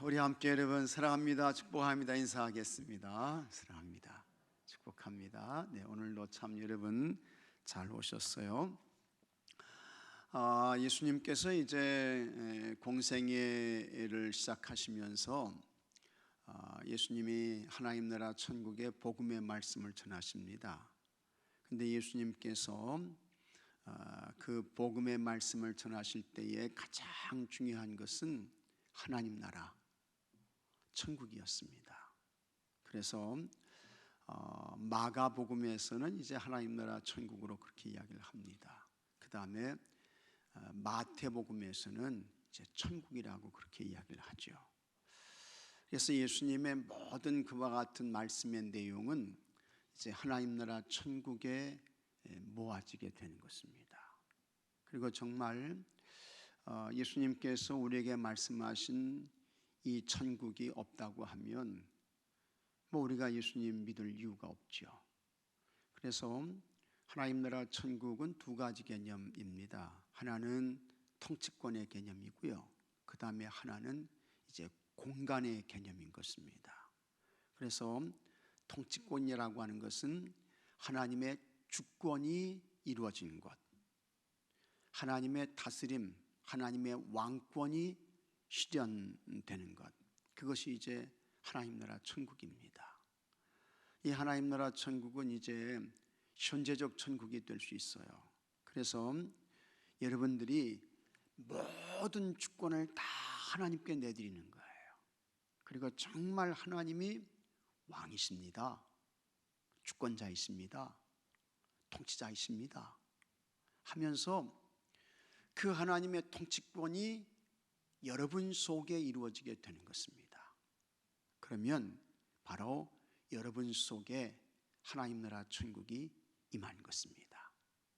우리 함께 여러분 사랑합니다, 축복합니다 인사하겠습니다. 사랑합니다, 축복합니다. 네, 오늘도 참 여러분 잘 오셨어요. 예수님께서 이제 공생애를 시작하시면서 예수님이 하나님 나라 천국의 복음의 말씀을 전하십니다. 근데 예수님께서 그 복음의 말씀을 전하실 때에 가장 중요한 것은 하나님 나라 천국이었습니다. 그래서 마가복음에서는 이제 하나님 나라 천국으로 그렇게 이야기를 합니다. 그 다음에 마태복음에서는 이제 천국이라고 그렇게 이야기를 하죠. 그래서 예수님의 모든 그와 같은 말씀의 내용은 이제 하나님 나라 천국에 모아지게 되는 것입니다. 그리고 정말 예수님께서 우리에게 말씀하신 이 천국이 없다고 하면 우리가 예수님 믿을 이유가 없죠. 그래서 하나님 나라 천국은 두 가지 개념입니다. 하나는 통치권의 개념이고요, 그 다음에 하나는 이제 공간의 개념인 것입니다. 그래서 통치권이라고 하는 것은 하나님의 주권이 이루어진 것, 하나님의 다스림, 하나님의 왕권이 실현되는 것, 그것이 이제 하나님 나라 천국입니다. 이 하나님 나라 천국은 이제 현재적 천국이 될 수 있어요. 그래서 여러분들이 모든 주권을 다 하나님께 내드리는 거예요. 그리고 정말 하나님이 왕이십니다, 주권자이십니다, 통치자이십니다 하면서 그 하나님의 통치권이 여러분 속에 이루어지게 되는 것입니다. 그러면 바로 여러분 속에 하나님 나라 천국이 임한 것입니다.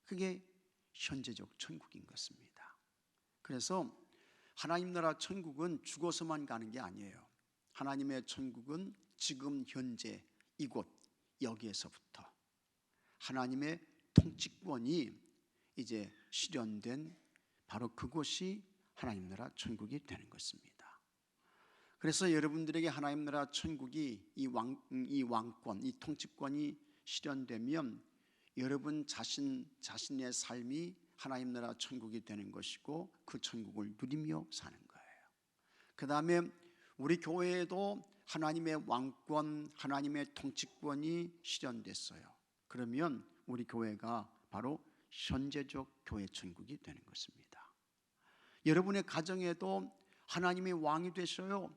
그게 현재적 천국인 것입니다. 그래서 하나님 나라 천국은 죽어서만 가는 게 아니에요. 하나님의 천국은 지금 현재 이곳 여기에서부터 하나님의 통치권이 이제 실현된 바로 그곳이 하나님 나라 천국이 되는 것입니다. 그래서 여러분들에게 하나님 나라 천국이 이 왕권, 이 통치권이 실현되면 여러분 자신의 삶이 하나님 나라 천국이 되는 것이고 그 천국을 누리며 사는 거예요. 그 다음에 우리 교회에도 하나님의 왕권, 하나님의 통치권이 실현됐어요. 그러면 우리 교회가 바로 현재적 교회 천국이 되는 것입니다. 여러분의 가정에도 하나님의 왕이 되셔요.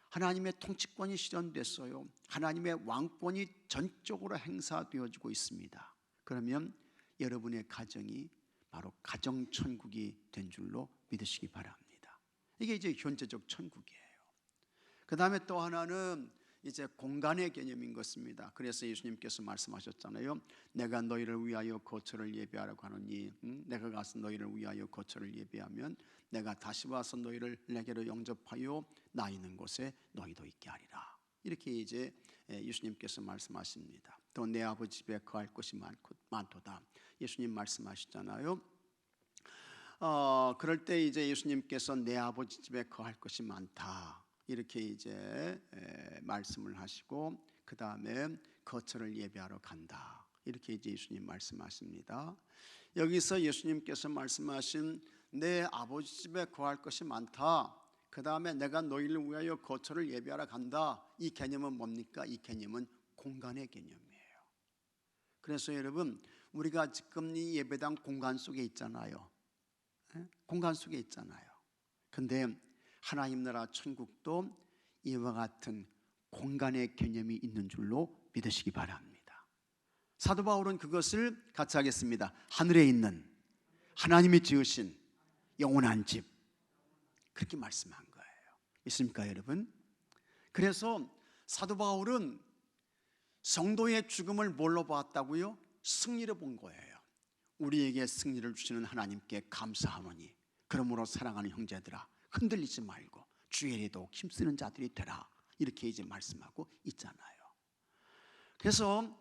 하나님의 통치권이 실현됐어요. 하나님의 왕권이 전적으로 행사되어지고 있습니다. 그러면 여러분의 가정이 바로 가정천국이 된 줄로 믿으시기 바랍니다. 이게 이제 현재적 천국이에요. 그 다음에 또 하나는 이제 공간의 개념인 것입니다. 그래서 예수님께서 말씀하셨잖아요. 내가 너희를 위하여 거처를 예비하라고 하노니 내가 가서 너희를 위하여 거처를 예비하면 내가 다시 와서 너희를 내게로 영접하여 나 있는 곳에 너희도 있게 하리라. 이렇게 이제 예수님께서 말씀하십니다. 또 내 아버지 집에 거할 곳이 많도다. 예수님 말씀하시잖아요. 그럴 때 이제 예수님께서 내 아버지 집에 거할 것이 많다 이렇게 이제 말씀을 하시고 그 다음에 거처를 예비하러 간다 이렇게 이제 예수님 말씀하십니다. 여기서 예수님께서 말씀하신 내 아버지 집에 거할 것이 많다, 그 다음에 내가 너희를 위하여 거처를 예비하러 간다, 이 개념은 뭡니까? 이 개념은 공간의 개념이에요. 그래서 여러분 우리가 지금 이 예배당 공간 속에 있잖아요. 공간 속에 있잖아요. 근데 하나님 나라 천국도 이와 같은 공간의 개념이 있는 줄로 믿으시기 바랍니다. 사도 바울은 그것을 같이 하겠습니다. 하늘에 있는 하나님이 지으신 영원한 집, 그렇게 말씀한 거예요. 있습니까 여러분? 그래서 사도 바울은 성도의 죽음을 뭘로 보았다고요? 승리로 본 거예요. 우리에게 승리를 주시는 하나님께 감사하노니 그러므로 사랑하는 형제들아 흔들리지 말고 주의 일에 더욱 힘쓰는 자들이 되라, 이렇게 이제 말씀하고 있잖아요. 그래서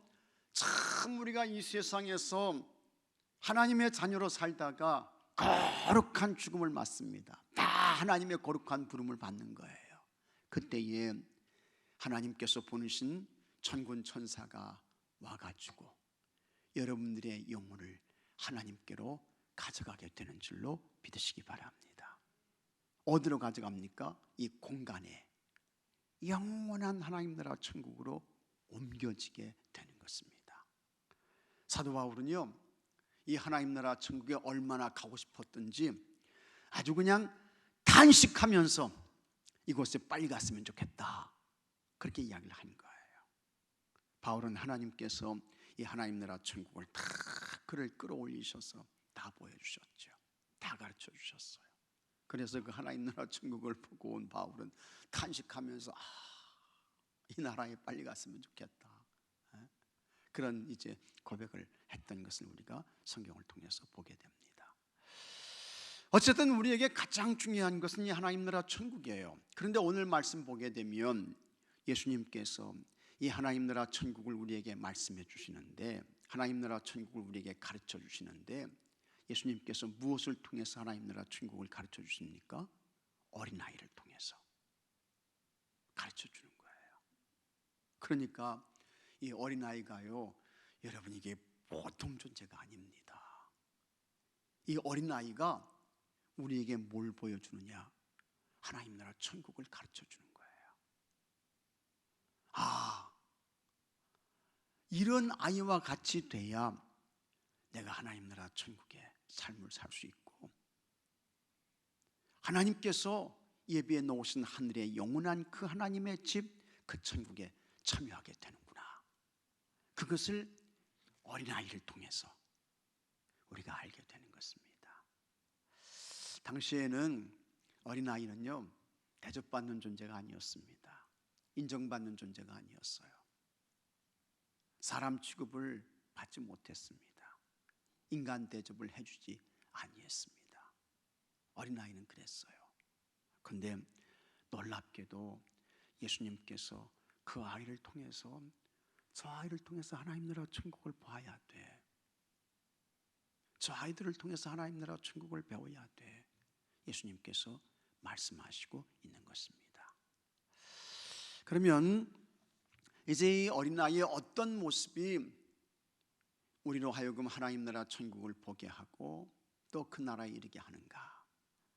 참 우리가 이 세상에서 하나님의 자녀로 살다가 거룩한 죽음을 맞습니다. 다 하나님의 거룩한 부름을 받는 거예요. 그때에 하나님께서 보내신 천군 천사가 와가지고 여러분들의 영혼을 하나님께로 가져가게 되는 줄로 믿으시기 바랍니다. 어디로 가져갑니까? 이 공간에 영원한 하나님 나라 천국으로 옮겨지게 되는 것입니다. 사도 바울은요, 이 하나님 나라 천국에 얼마나 가고 싶었던지 아주 그냥 단식하면서 이곳에 빨리 갔으면 좋겠다, 그렇게 이야기를 하는 거예요. 바울은 하나님께서 이 하나님 나라 천국을 다 그를 끌어올리셔서 다 보여주셨죠. 다 가르쳐 주셨어요. 그래서 그 하나님 나라 천국을 보고 온 바울은 탄식하면서 이 나라에 빨리 갔으면 좋겠다, 그런 이제 고백을 했던 것을 우리가 성경을 통해서 보게 됩니다. 어쨌든 우리에게 가장 중요한 것은 이 하나님 나라 천국이에요. 그런데 오늘 말씀 보게 되면 예수님께서 이 하나님 나라 천국을 우리에게 말씀해 주시는데, 하나님 나라 천국을 우리에게 가르쳐 주시는데, 예수님께서 무엇을 통해서 하나님 나라 천국을 가르쳐 주십니까? 어린아이를 통해서 가르쳐 주는 거예요. 그러니까 이 어린아이가요, 여러분, 이게 보통 존재가 아닙니다. 이 어린아이가 우리에게 뭘 보여주느냐? 하나님 나라 천국을 가르쳐 주는 거예요. 이런 아이와 같이 돼야 내가 하나님 나라 천국의 삶을 살 수 있고, 하나님께서 예비해 놓으신 하늘의 영원한 그 하나님의 집, 그 천국에 참여하게 되는구나, 그것을 어린아이를 통해서 우리가 알게 되는 것입니다. 당시에는 어린아이는요, 대접받는 존재가 아니었습니다. 인정받는 존재가 아니었어요. 사람 취급을 받지 못했습니다. 인간 대접을 해주지 아니했습니다. 어린아이는 그랬어요. 그런데 놀랍게도 예수님께서 그 아이를 통해서, 저 아이를 통해서 하나님 나라 천국을 봐야 돼, 저 아이들을 통해서 하나님 나라 천국을 배워야 돼, 예수님께서 말씀하시고 있는 것입니다. 그러면 이제 이 어린아이의 어떤 모습이 우리로 하여금 하나님 나라 천국을 보게 하고 또 그 나라에 이르게 하는가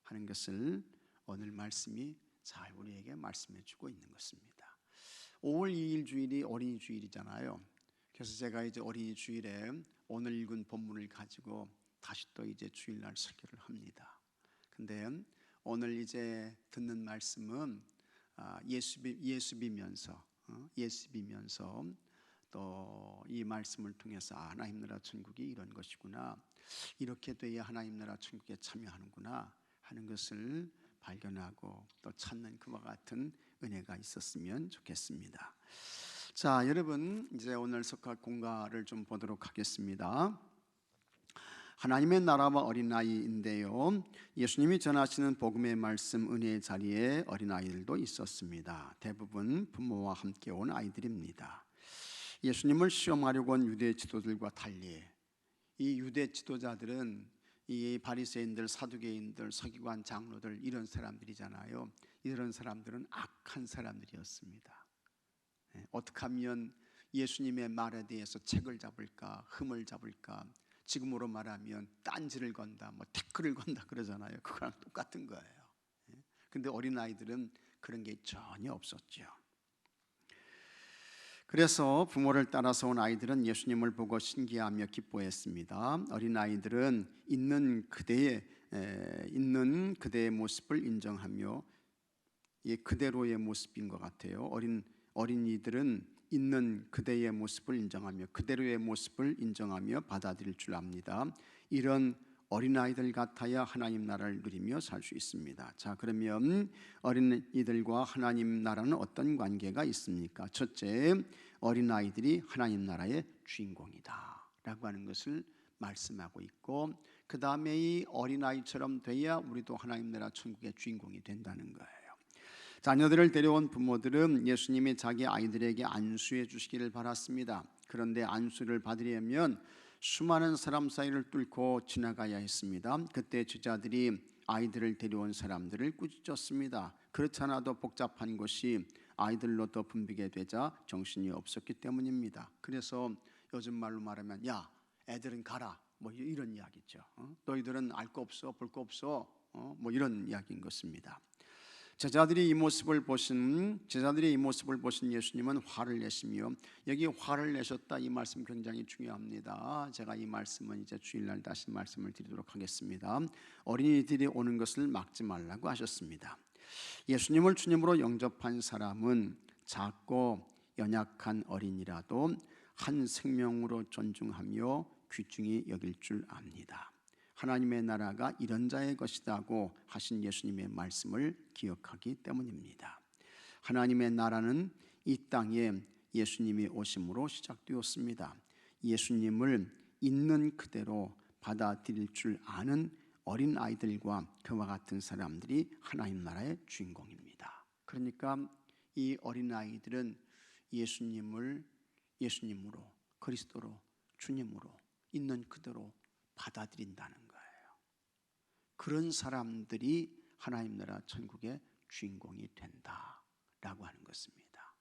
하는 것을 오늘 말씀이 잘 우리에게 말씀해 주고 있는 것입니다. 5월 2일 주일이 어린이 주일이잖아요. 그래서 제가 이제 어린이 주일에 오늘 읽은 본문을 가지고 다시 또 이제 주일날 설교를 합니다. 근데 오늘 이제 듣는 말씀은 예수비면서 또 이 말씀을 통해서 하나님 나라 천국이 이런 것이구나, 이렇게 돼야 하나님 나라 천국에 참여하는구나 하는 것을 발견하고 또 찾는 그와 같은 은혜가 있었으면 좋겠습니다. 자, 여러분, 이제 오늘 석학 공가를 좀 보도록 하겠습니다. 하나님의 나라와 어린아이인데요, 예수님이 전하시는 복음의 말씀 은혜의 자리에 어린아이들도 있었습니다. 대부분 부모와 함께 온 아이들입니다. 예수님을 시험하려고 온 유대 지도들과 달리 이 유대 지도자들은 이 바리새인들, 사두개인들, 서기관, 장로들, 이런 사람들이잖아요. 이런 사람들은 악한 사람들이었습니다. 어떻게 하면 예수님의 말에 대해서 책을 잡을까, 흠을 잡을까, 지금으로 말하면 딴지를 건다, 태클을 건다 그러잖아요. 그거랑 똑같은 거예요. 그런데 어린아이들은 그런 게 전혀 없었죠. 그래서 부모를 따라서 온 아이들은 예수님을 보고 신기하며 기뻐했습니다. 어린아이들은 있는 그대의 모습을 인정하며, 그대로의 모습인 것 같아요. 어린이들은 있는 그대의 모습을 인정하며, 그대로의 모습을 인정하며 받아들일 줄 압니다. 이런 어린아이들 같아야 하나님 나라를 누리며 살 수 있습니다. 자, 그러면 어린이들과 하나님 나라는 어떤 관계가 있습니까? 첫째, 어린아이들이 하나님 나라의 주인공이다 라고 하는 것을 말씀하고 있고, 그 다음에 이 어린아이처럼 돼야 우리도 하나님 나라 천국의 주인공이 된다는 거예요. 자녀들을 데려온 부모들은 예수님이 자기 아이들에게 안수해 주시기를 바랐습니다. 그런데 안수를 받으려면 수많은 사람 사이를 뚫고 지나가야 했습니다. 그때 제자들이 아이들을 데려온 사람들을 꾸짖었습니다. 그렇지 않아도 복잡한 것이 아이들로 더 붐비게 되자 정신이 없었기 때문입니다. 그래서 요즘 말로 말하면 야 애들은 가라 뭐 이런 이야기죠. 너희들은 알 거 없어 볼 거 없어 뭐 이런 이야기인 것입니다. 제자들이 이 모습을 보신 예수님은 화를 내시며, 여기 화를 내셨다 이 말씀 굉장히 중요합니다. 제가 이 말씀은 이제 주일날 다시 말씀을 드리도록 하겠습니다. 어린이들이 오는 것을 막지 말라고 하셨습니다. 예수님을 주님으로 영접한 사람은 작고 연약한 어린이라도 한 생명으로 존중하며 귀중히 여길 줄 압니다. 하나님의 나라가 이런 자의 것이라고 하신 예수님의 말씀을 기억하기 때문입니다. 하나님의 나라는 이 땅에 예수님이 오심으로 시작되었습니다. 예수님을 있는 그대로 받아들일 줄 아는 어린 아이들과 그와 같은 사람들이 하나님 나라의 주인공입니다. 그러니까 이 어린 아이들은 예수님으로, 그리스도로, 주님으로 있는 그대로 받아들인다는 거예요. 그런 사람들이 하나님 나라 천국의 주인공이 된다라고 하는 것입니다.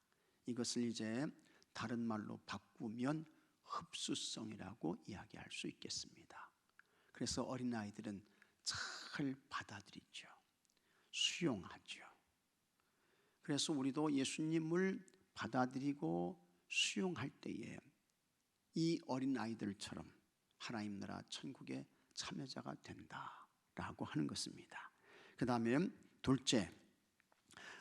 이것을 이제 다른 말로 바꾸면 흡수성이라고 이야기할 수 있겠습니다. 그래서 어린아이들은 잘 받아들이죠. 수용하죠. 그래서 우리도 예수님을 받아들이고 수용할 때에 이 어린아이들처럼 하나님 나라 천국의 참여자가 된다라고 하는 것입니다. 그 다음에 둘째,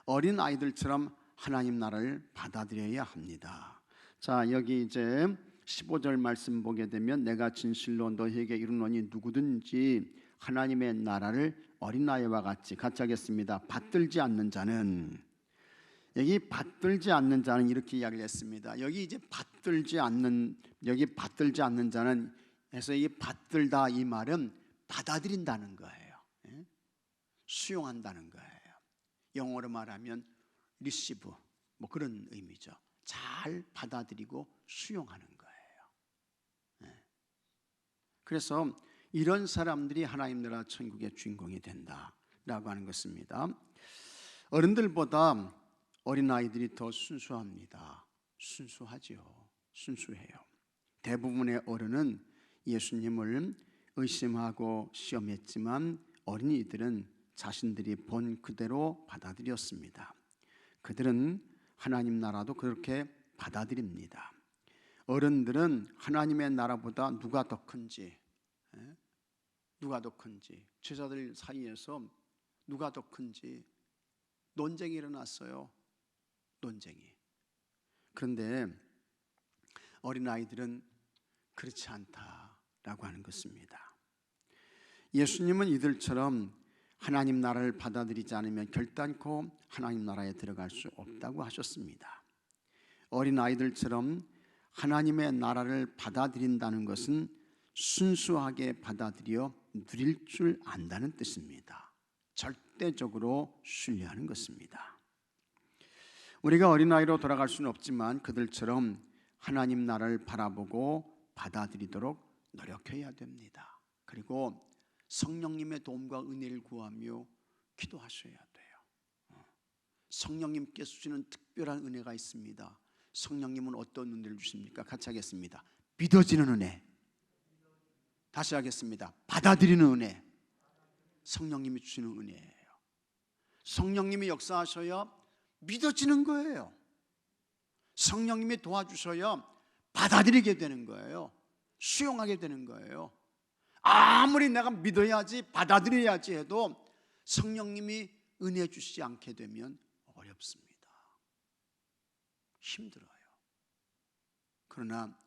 어린아이들처럼 하나님 나라를 받아들여야 합니다. 자, 여기 이제 15절 말씀 보게 되면 내가 진실로 너희에게 이르노니 누구든지 하나님의 나라를 어린아이와 같이 하겠습니다. 받들지 않는 자는, 여기 받들지 않는 자는 이렇게 이야기를 했습니다. 여기 이제 받들지 않는 자는 해서 이 받들다 이 말은 받아들인다는 거예요. 수용한다는 거예요. 영어로 말하면 receive 뭐 그런 의미죠. 잘 받아들이고 수용하는 거예요. 그래서 이런 사람들이 하나님 나라 천국의 주인공이 된다라고 하는 것입니다. 어른들보다 어린아이들이 더 순수합니다. 순수해요. 대부분의 어른은 예수님을 의심하고 시험했지만 어린이들은 자신들이 본 그대로 받아들였습니다. 그들은 하나님 나라도 그렇게 받아들입니다. 어른들은 하나님의 나라보다 누가 더 큰지, 제자들 사이에서 누가 더 큰지 논쟁이 일어났어요. 그런데 어린아이들은 그렇지 않다라고 하는 것입니다. 예수님은 이들처럼 하나님 나라를 받아들이지 않으면 결단코 하나님 나라에 들어갈 수 없다고 하셨습니다. 어린아이들처럼 하나님의 나라를 받아들인다는 것은 순수하게 받아들여 누릴 줄 안다는 뜻입니다. 절대적으로 신뢰하는 것입니다. 우리가 어린아이로 돌아갈 수는 없지만 그들처럼 하나님 나라를 바라보고 받아들이도록 노력해야 됩니다. 그리고 성령님의 도움과 은혜를 구하며 기도하셔야 돼요. 성령님께서 주시는 특별한 은혜가 있습니다. 성령님은 어떤 은혜를 주십니까? 같이 하겠습니다. 믿어지는 은혜. 다시 하겠습니다. 받아들이는 은혜. 성령님이 주시는 은혜예요. 성령님이 역사하셔야 믿어지는 거예요. 성령님이 도와주셔야 받아들이게 되는 거예요. 수용하게 되는 거예요. 아무리 내가 믿어야지 받아들여야지 해도 성령님이 은혜 주시지 않게 되면 어렵습니다. 힘들어요. 그러나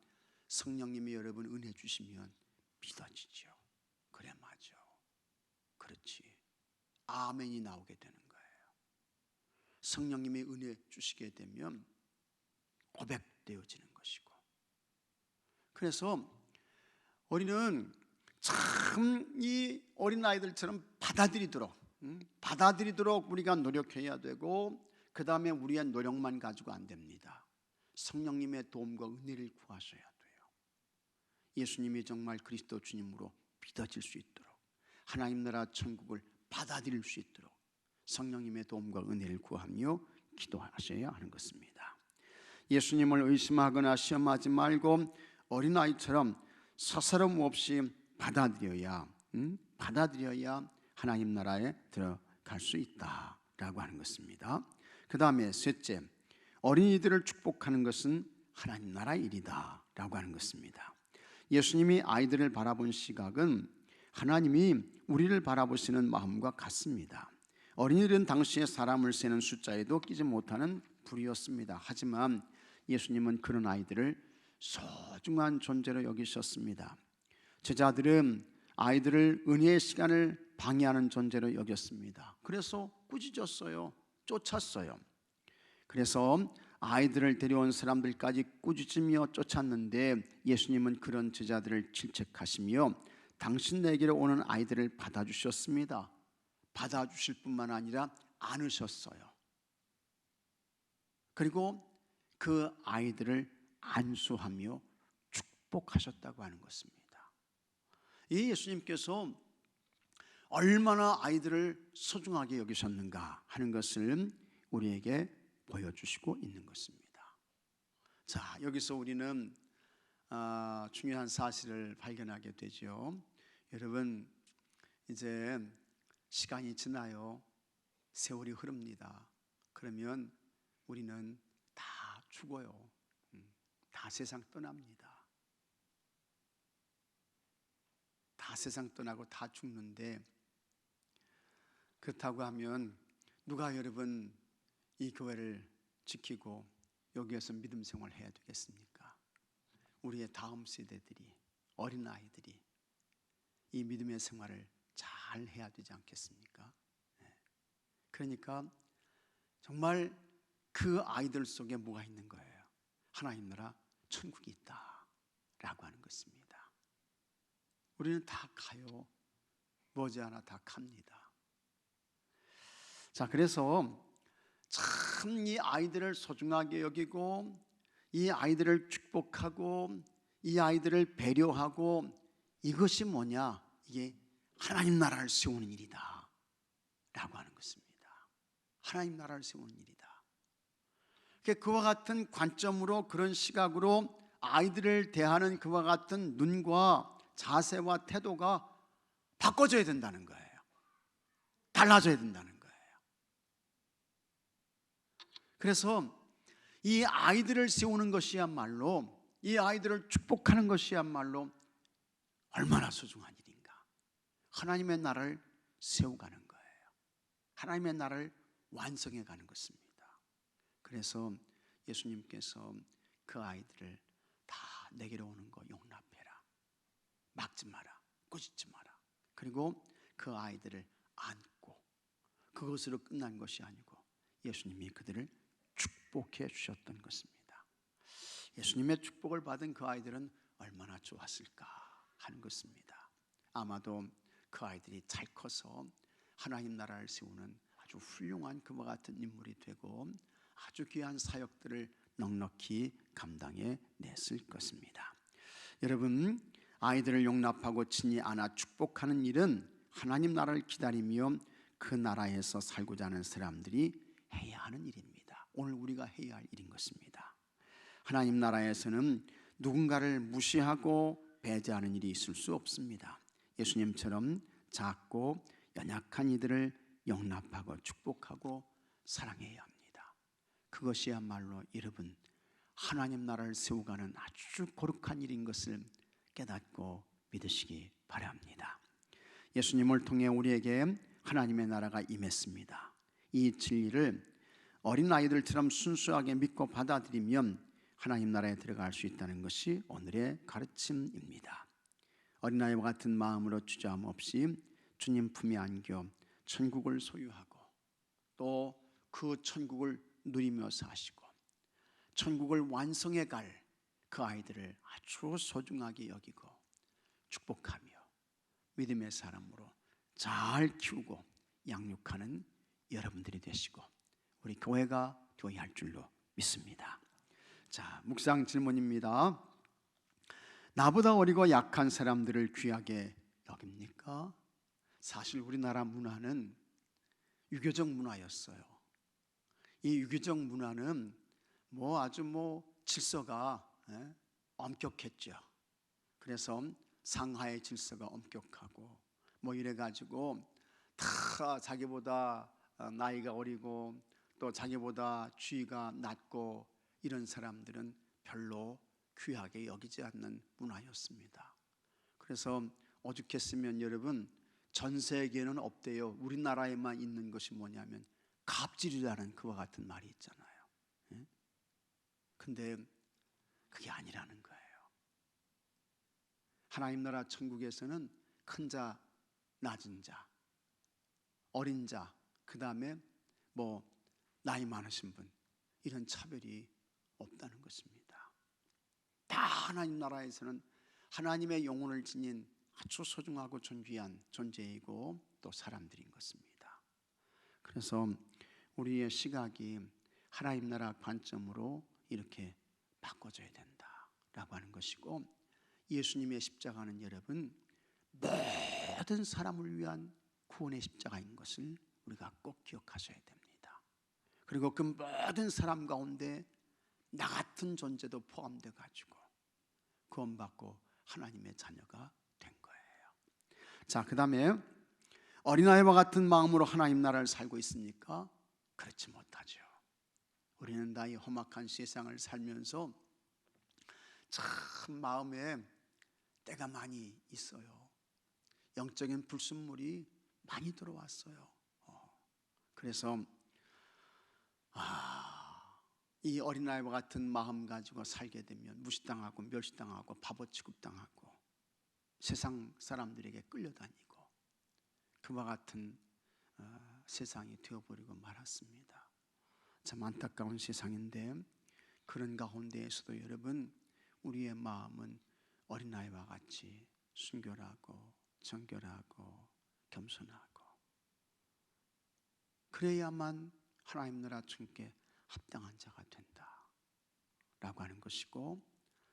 성령님이 여러분 은혜 주시면 믿어지죠. 그래 맞아. 그렇지. 아멘이 나오게 되는 거예요. 성령님이 은혜 주시게 되면 고백되어지는 것이고. 그래서 우리는 참 이 어린아이들처럼 받아들이도록 우리가 노력해야 되고, 그 다음에 우리의 노력만 가지고 안 됩니다. 성령님의 도움과 은혜를 구하셔야 돼요. 예수님이 정말 그리스도 주님으로 믿어질 수 있도록, 하나님 나라 천국을 받아들일 수 있도록 성령님의 도움과 은혜를 구하며 기도하셔야 하는 것입니다. 예수님을 의심하거나 시험하지 말고 어린아이처럼 서스럼 없이 받아들여야 하나님 나라에 들어갈 수 있다라고 하는 것입니다. 그 다음에 셋째, 어린이들을 축복하는 것은 하나님 나라의 일이다 라고 하는 것입니다. 예수님이 아이들을 바라본 시각은 하나님이 우리를 바라보시는 마음과 같습니다. 어린이들은 당시에 사람을 세는 숫자에도 끼지 못하는 불이었습니다. 하지만 예수님은 그런 아이들을 소중한 존재로 여기셨습니다. 제자들은 아이들을 은혜의 시간을 방해하는 존재로 여겼습니다. 그래서 꾸짖었어요. 쫓았어요. 그래서 아이들을 데려온 사람들까지 꾸짖으며 쫓았는데 예수님은 그런 제자들을 질책하시며 당신에게로 오는 아이들을 받아주셨습니다. 받아주실 뿐만 아니라 안으셨어요. 그리고 그 아이들을 안수하며 축복하셨다고 하는 것입니다. 이 예수님께서 얼마나 아이들을 소중하게 여기셨는가 하는 것을 우리에게 보여주시고 있는 것입니다. 자, 여기서 우리는 중요한 사실을 발견하게 되죠. 여러분, 이제 시간이 지나요. 세월이 흐릅니다. 그러면 우리는 다 죽어요. 다 세상 떠납니다. 다 세상 떠나고 다 죽는데, 그렇다고 하면 누가 여러분 이 교회를 지키고 여기에서 믿음 생활을 해야 되겠습니까? 우리의 다음 세대들이, 어린아이들이 이 믿음의 생활을 잘 해야 되지 않겠습니까? 그러니까 정말 그 아이들 속에 뭐가 있는 거예요? 하나님 나라 천국이 있다라고 하는 것입니다. 우리는 다 가요. 머지않아 다 갑니다. 자, 그래서 참 이 아이들을 소중하게 여기고 이 아이들을 축복하고 이 아이들을 배려하고, 이것이 뭐냐? 이게 하나님 나라를 세우는 일이다 라고 하는 것입니다. 하나님 나라를 세우는 일이다. 그와 같은 관점으로, 그런 시각으로 아이들을 대하는 그와 같은 눈과 자세와 태도가 바꿔져야 된다는 거예요. 달라져야 된다는 거예요. 그래서 이 아이들을 세우는 것이야말로, 이 아이들을 축복하는 것이야말로 얼마나 소중한 일인가. 하나님의 나라를 세워가는 거예요. 하나님의 나라를 완성해 가는 것입니다. 그래서 예수님께서 그 아이들을 다 내게로 오는 거 용납해라, 막지 마라, 꾸짖지 마라. 그리고 그 아이들을 안고, 그것으로 끝난 것이 아니고 예수님이 그들을 축복해 주셨던 것입니다. 예수님의 축복을 받은 그 아이들은 얼마나 좋았을까 하는 것입니다. 아마도 그 아이들이 잘 커서 하나님 나라를 세우는 아주 훌륭한 그와 같은 인물이 되고 아주 귀한 사역들을 넉넉히 감당해 냈을 것입니다. 여러분, 아이들을 용납하고 친히 안아 축복하는 일은 하나님 나라를 기다리며 그 나라에서 살고자 하는 사람들이 해야 하는 일입니다. 오늘 우리가 해야 할 일인 것입니다. 하나님 나라에서는 누군가를 무시하고 배제하는 일이 있을 수 없습니다. 예수님처럼 작고 연약한 이들을 용납하고 축복하고 사랑해야 합니다. 그것이야말로 여러분, 하나님 나라를 세워가는 아주 거룩한 일인 것을 깨닫고 믿으시기 바랍니다. 예수님을 통해 우리에게 하나님의 나라가 임했습니다. 이 진리를 어린아이들처럼 순수하게 믿고 받아들이면 하나님 나라에 들어갈 수 있다는 것이 오늘의 가르침입니다. 어린아이와 같은 마음으로 주저함 없이 주님 품에 안겨 천국을 소유하고 또 그 천국을 누리며 사시고 천국을 완성해 갈 그 아이들을 아주 소중하게 여기고 축복하며 믿음의 사람으로 잘 키우고 양육하는 여러분들이 되시고 우리 교회가 교회할 줄로 믿습니다. 자, 묵상 질문입니다. 나보다 어리고 약한 사람들을 귀하게 여깁니까? 사실 우리나라 문화는 유교적 문화였어요. 이 유교적 문화는 아주 질서가 엄격했죠. 그래서 상하의 질서가 엄격하고 이래가지고 다 자기보다 나이가 어리고 또 자기보다 지위가 낮고 이런 사람들은 별로 귀하게 여기지 않는 문화였습니다. 그래서 오죽했으면 여러분, 전 세계에는 없대요. 우리나라에만 있는 것이 뭐냐면 갑질이라는 그와 같은 말이 있잖아요. 근데 그게 아니라는 거예요. 하나님 나라 천국에서는 큰 자, 낮은 자, 어린 자, 그 다음에 나이 많으신 분, 이런 차별이 없다는 것입니다. 다 하나님 나라에서는 하나님의 영혼을 지닌 아주 소중하고 존귀한 존재이고 또 사람들인 것입니다. 그래서 우리의 시각이 하나님 나라 관점으로 이렇게 바꿔져야 된다라고 하는 것이고, 예수님의 십자가는 여러분 모든 사람을 위한 구원의 십자가인 것을 우리가 꼭 기억하셔야 됩니다. 그리고 그 모든 사람 가운데 나 같은 존재도 포함되어 가지고 구원받고 하나님의 자녀가 된 거예요. 자, 그 다음에 어린아이와 같은 마음으로 하나님 나라를 살고 있습니까? 그렇지 못하죠. 우리는 다 이 험악한 세상을 살면서 참 마음에 때가 많이 있어요. 영적인 불순물이 많이 들어왔어요. 그래서 이 어린아이와 같은 마음 가지고 살게 되면 무시당하고 멸시당하고 바보 취급당하고 세상 사람들에게 끌려다니고 그와 같은 세상이 되어버리고 말았습니다. 참 안타까운 세상인데, 그런 가운데에서도 여러분, 우리의 마음은 어린아이와 같이 순결하고 정결하고 겸손하고, 그래야만 하나님 나라 천국에 합당한 자가 된다 라고 하는 것이고,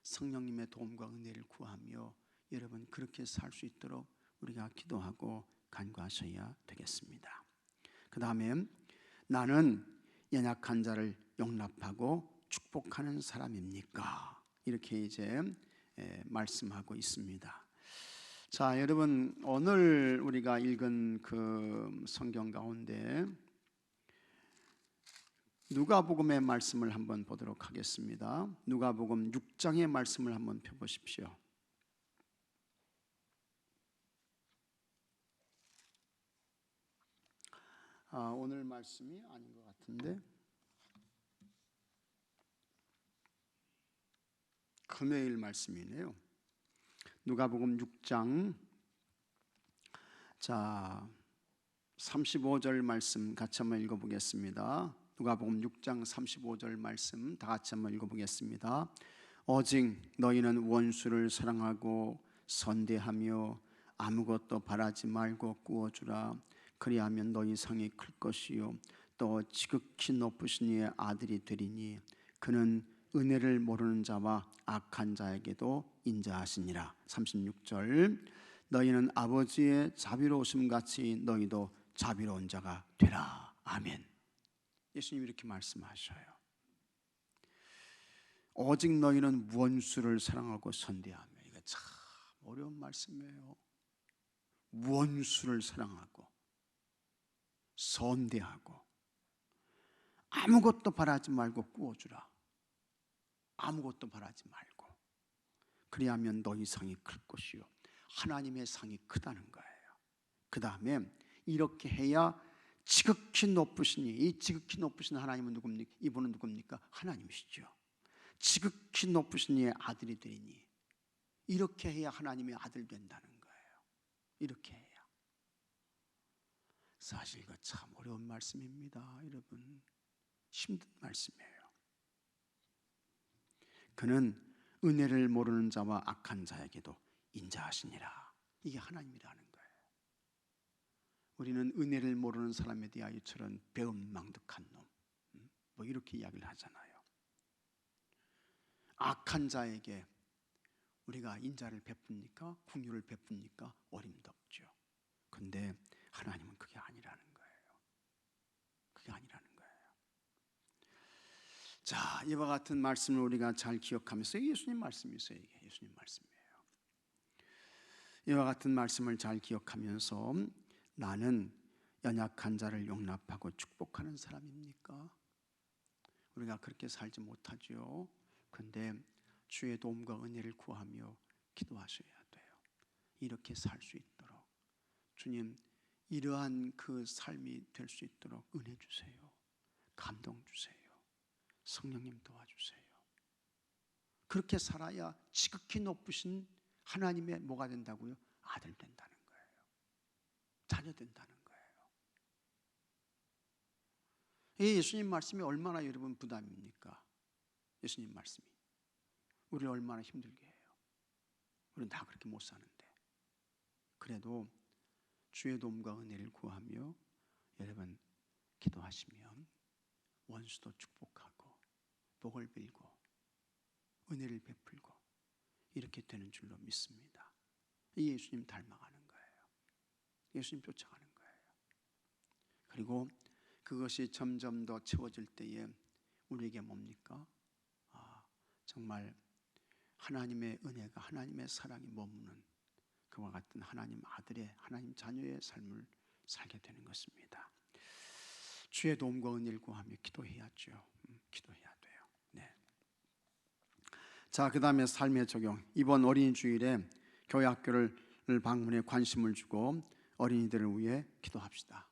성령님의 도움과 은혜를 구하며 여러분 그렇게 살 수 있도록 우리가 기도하고 간구하셔야 되겠습니다. 그 다음에 나는 연약한 자를 용납하고 축복하는 사람입니까? 이렇게 이제 말씀하고 있습니다. 자, 여러분, 오늘 우리가 읽은 그 성경 가운데 누가복음의 말씀을 한번 보도록 하겠습니다. 누가복음 6장의 말씀을 한번 펴보십시오. 오늘 말씀이 아닌 것 같은데 금요일 말씀이네요. 누가복음 6장 35절 말씀 같이 한번 읽어보겠습니다. 누가복음 6장 35절 말씀 다 같이 한번 읽어보겠습니다. 오직 너희는 원수를 사랑하고 선대하며 아무것도 바라지 말고 구워주라. 그리하면 너희 상이 클 것이요 또 지극히 높으신 이의 아들이 되리니 그는 은혜를 모르는 자와 악한 자에게도 인자하시니라. 36절 너희는 아버지의 자비로우심 같이 너희도 자비로운 자가 되라. 아멘. 예수님이 이렇게 말씀하셔요. 오직 너희는 원수를 사랑하고 선대하며. 이거 참 어려운 말씀이에요. 원수를 사랑하고 선대하고 아무것도 바라지 말고 구워주라. 아무것도 바라지 말고. 그리하면 너희 상이 클 것이요 하나님의 상이 크다는 거예요. 그 다음에 이렇게 해야 지극히 높으시니, 이 지극히 높으신 하나님은 누굽니까? 이분은 누굽니까? 하나님이시죠. 지극히 높으신 이의 아들이 되니, 이렇게 해야 하나님의 아들 된다는 거예요. 이렇게 해야. 사실 이거 참 어려운 말씀입니다. 여러분, 힘든 말씀이에요. 그는 은혜를 모르는 자와 악한 자에게도 인자하시니라. 이게 하나님이라는 거예요. 우리는 은혜를 모르는 사람에 대하여 저런 배은망덕한 놈, 이렇게 이야기를 하잖아요. 악한 자에게 우리가 인자를 베풉니까? 긍휼을 베풉니까? 어림도 없죠. 근데 하나님은 그게 아니라는 거예요. 그게 아니라는 거예요. 자, 이와 같은 말씀을 우리가 잘 기억하면서, 예수님 말씀이세요. 이게 예수님 말씀이에요. 이와 같은 말씀을 잘 기억하면서 나는 연약한 자를 용납하고 축복하는 사람입니까? 우리가 그렇게 살지 못하죠. 그런데 주의 도움과 은혜를 구하며 기도하셔야 돼요. 이렇게 살 수 있도록 주님, 이러한 그 삶이 될 수 있도록 은혜 주세요. 감동 주세요. 성령님 도와주세요. 그렇게 살아야 지극히 높으신 하나님의 뭐가 된다고요? 아들 된다는 거예요. 자녀 된다는 거예요. 이 예수님 말씀이 얼마나 여러분 부담입니까? 예수님 말씀이 우리를 얼마나 힘들게 해요. 우리는 다 그렇게 못 사는데. 그래도 주의 도움과 은혜를 구하며 여러분 기도하시면 원수도 축복하고 복을 빌고 은혜를 베풀고 이렇게 되는 줄로 믿습니다. 이 예수님 닮아가는 거예요. 예수님 쫓아가는 거예요. 그리고 그것이 점점 더 채워질 때에 우리에게 뭡니까? 정말 하나님의 은혜가, 하나님의 사랑이 머무는 그와 같은 하나님 아들의, 하나님 자녀의 삶을 살게 되는 것입니다. 주의 도움과 은혜를 구하며 기도해야죠. 기도해야 돼요. 네. 자, 그 다음에 삶의 적용. 이번 어린이 주일에 교회 학교를 방문해 관심을 주고 어린이들을 위해 기도합시다.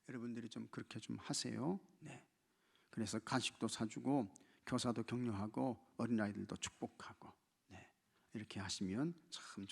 여러분들이 좀 그렇게 좀 하세요. 네. 그래서 간식도 사주고 교사도 격려하고 어린아이들도 축복하고, 네. 이렇게 하시면 참